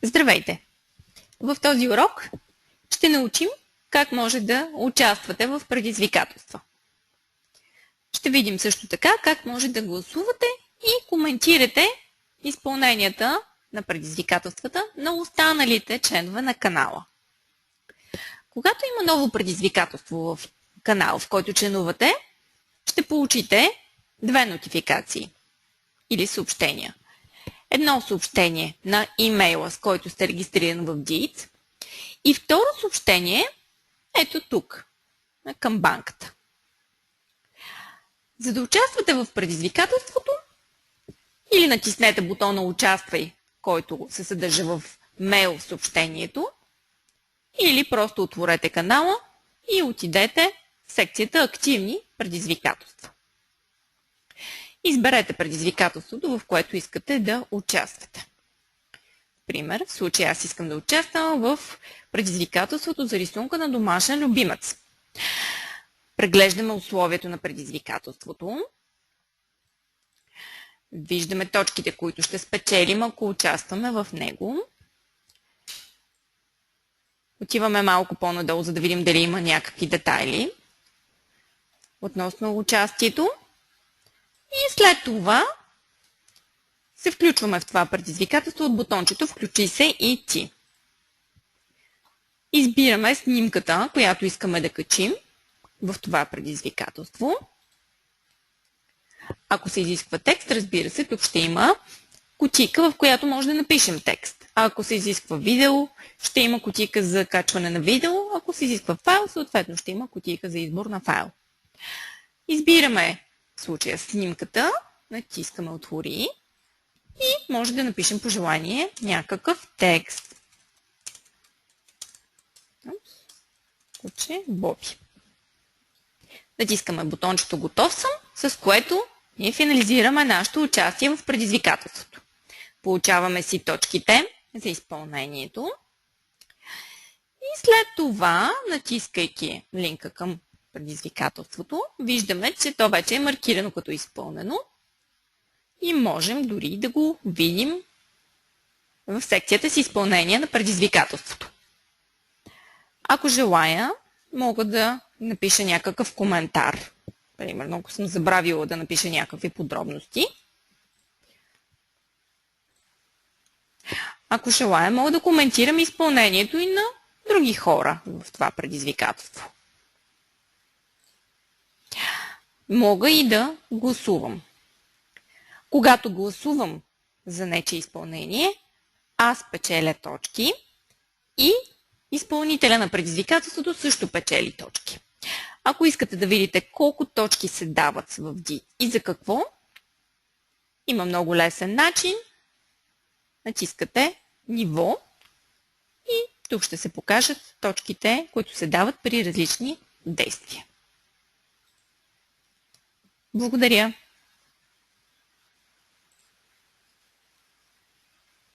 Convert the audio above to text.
Здравейте! В този урок ще научим как може да участвате в предизвикателства. Ще видим също така как може да гласувате и коментирате изпълненията на предизвикателствата на останалите членове на канала. Когато има ново предизвикателство в канал, в който членувате, ще получите две нотификации или съобщения. Едно съобщение на имейла, с който сте регистриран в DEET, и второ съобщение ето тук, към банката. За да участвате в предизвикателството, или натиснете бутона Участвай, който се съдържа в мейл съобщението, или просто отворете канала и отидете в секцията Активни предизвикателства. Изберете предизвикателството, в което искате да участвате. Пример, в случая аз искам да участвам в предизвикателството за рисунка на домашен любимец. Преглеждаме условието на предизвикателството. Виждаме точките, които ще спечелим, ако участваме в него. Отиваме малко по-надолу, за да видим дали има някакви детайли относно участието. И след това се включваме в това предизвикателство от бутончето Включи се и ти. Избираме снимката, която искаме да качим в това предизвикателство. Ако се изисква текст, разбира се, тук ще има кутийка, в която може да напишем текст. А ако се изисква видео, ще има кутийка за качване на видео. Ако се изисква файл, съответно ще има кутийка за избор на файл. Избираме в случая снимката, натискаме Отвори и може да напишем по желание някакъв текст. Куче Боби. Натискаме бутончето Готов съм, с което ние финализираме нашето участие в предизвикателството. Получаваме си точките за изпълнението и след това, натискайки линка към предизвикателството, виждаме, че то вече е маркирано като изпълнено и можем дори да го видим в секцията с изпълнение на предизвикателството. Ако желая, мога да напиша някакъв коментар. Примерно, ако съм забравила да напиша някакви подробности. Ако желая, мога да коментирам изпълнението и на други хора в това предизвикателство. Мога и да гласувам. Когато гласувам за нечие изпълнение, аз печеля точки и изпълнителя на предизвикателството също печели точки. Ако искате да видите колко точки се дават в DEET и за какво, има много лесен начин. Натискате ниво и тук ще се покажат точките, които се дават при различни действия. Благодаря!